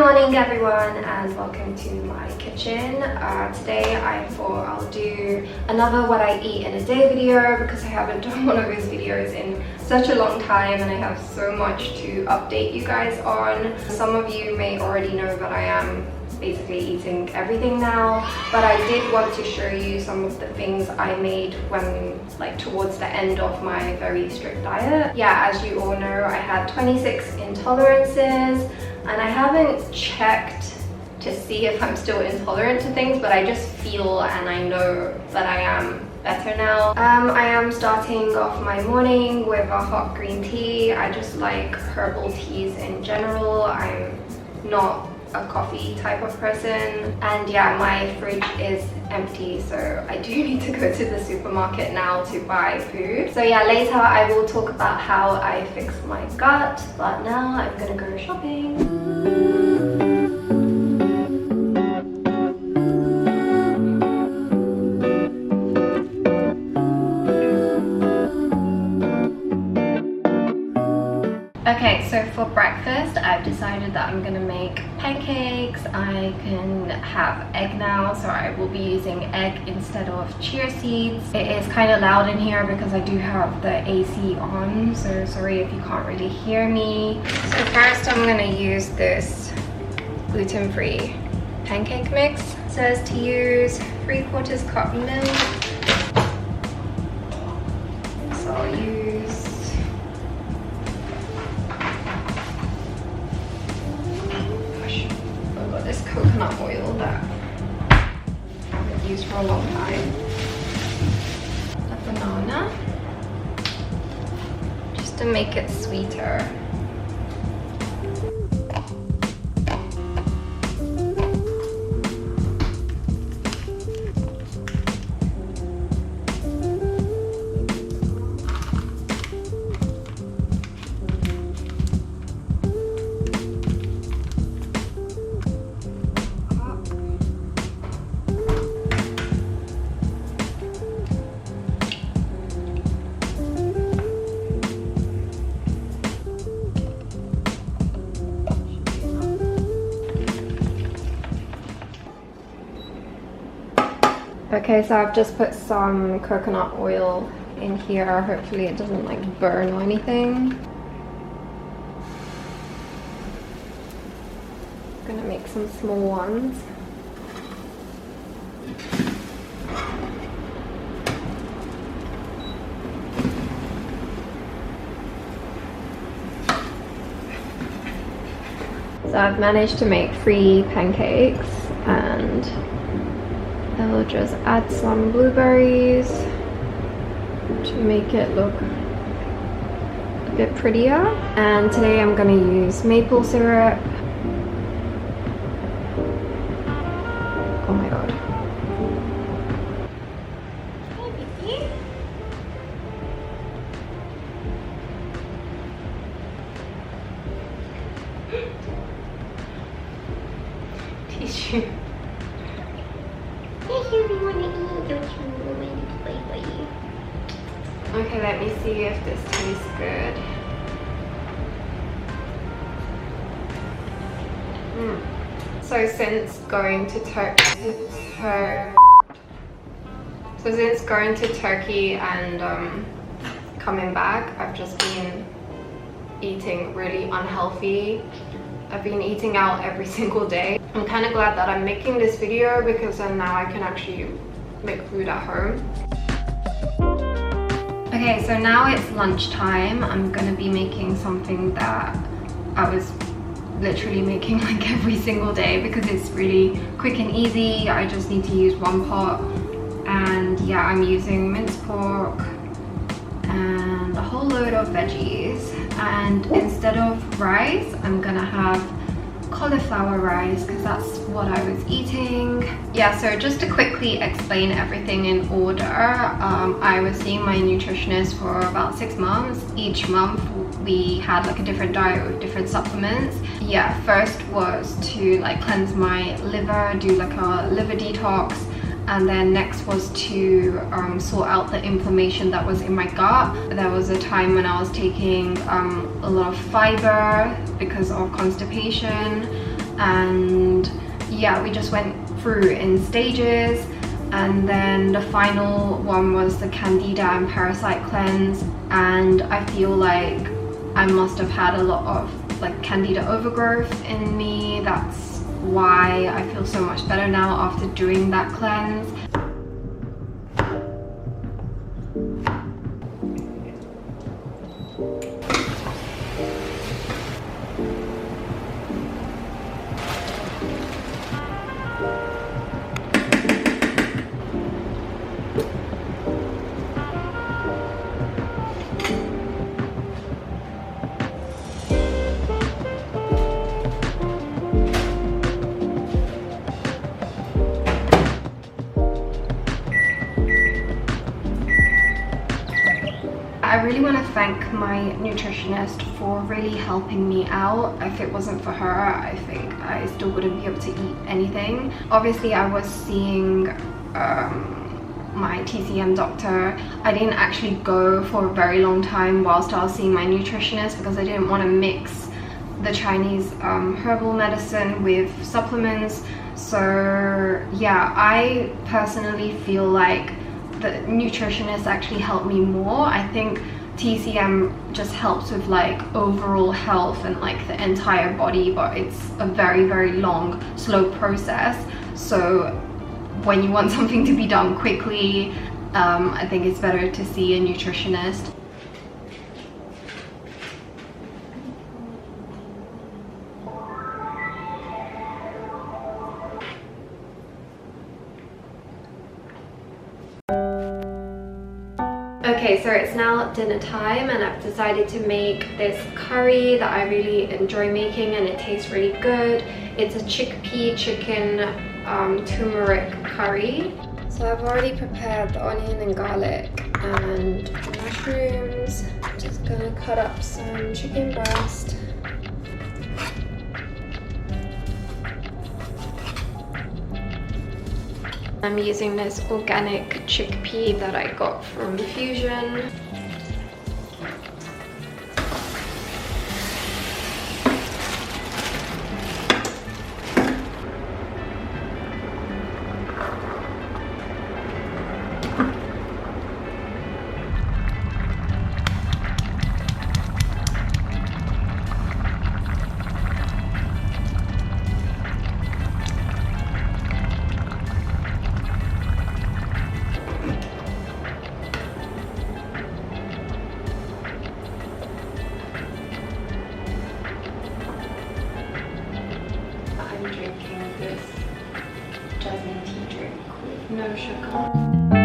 morning everyone, and welcome to my kitchen. Today I thought I'll do another what I eat in a day video because I haven't done one of those videos in such a long time and I have so much to update you guys on. Some of you may already know that I am basically eating everything now, but I did want to show you some of the things I made when towards the end of my very strict diet. Yeah, as you all know, I had 26 intolerances and I haven't checked to see if I'm still intolerant to things, but I just feel and I know that I am better now. I am starting off my morning with a hot green tea. I just like herbal teas in general. I'm not a coffee type of person, and yeah, my fridge is empty, so I do need to go to the supermarket now to buy food. So yeah, later I will talk about how I fixed my gut, but now I'm gonna go shopping. Okay, so for breakfast, I've decided that I'm gonna make pancakes. I can have egg now, so I will be using egg instead of chia seeds. It is kind of loud in here because I do have the AC on, so sorry if you can't really hear me. So first I'm gonna use this gluten-free pancake mix. It says to use 3/4 cup milk. So I'll use this coconut oil that I've used for a long time. A banana, just to make it sweeter. Okay, so I've just put some coconut oil in here. Hopefully it doesn't burn or anything. I'm gonna make some small ones. So I've managed to make 3 pancakes, and I will just add some blueberries to make it look a bit prettier. And today I'm going to use maple syrup. Oh my god. Hey, baby. Tissue. Okay, let me see if this tastes good. So since going to Turkey and coming back, I've just been eating really unhealthy. I've been eating out every single day. I'm kind of glad that I'm making this video because then now I can actually make food at home. Okay, so now it's lunchtime. I'm gonna be making something that I was literally making every single day because it's really quick and easy. I just need to use 1 pot, and yeah, I'm using minced pork and a whole load of veggies, and instead of rice I'm gonna have cauliflower rice because that's what I was eating. Yeah, so just to quickly explain everything in order, I was seeing my nutritionist for about 6 months. Each month we had a different diet with different supplements. Yeah, first was to cleanse my liver, do a liver detox, and then next was to sort out the inflammation that was in my gut. There was a time when I was taking a lot of fiber because of constipation, and yeah, we just went through in stages. And then the final one was the Candida and Parasite cleanse, and I feel like I must have had a lot of like Candida overgrowth in me. That's why I feel so much better now after doing that cleanse. I really want to thank my nutritionist for really helping me out. If it wasn't for her, I think I still wouldn't be able to eat anything. Obviously, I was seeing my TCM doctor. I didn't actually go for a very long time whilst I was seeing my nutritionist because I didn't want to mix the Chinese herbal medicine with supplements. So yeah, I personally feel like the nutritionist actually helped me more. I think TCM just helps with like overall health and like the entire body, but it's a very, very long, slow process. So when you want something to be done quickly, I think it's better to see a nutritionist. Okay, so it's now dinner time and I've decided to make this curry that I really enjoy making and it tastes really good. It's a chickpea chicken turmeric curry. So I've already prepared the onion and garlic and the mushrooms. I'm just gonna cut up some chicken breast. I'm using this organic chickpea that I got from Fusion. I'm drinking this jasmine tea drink with no sugar.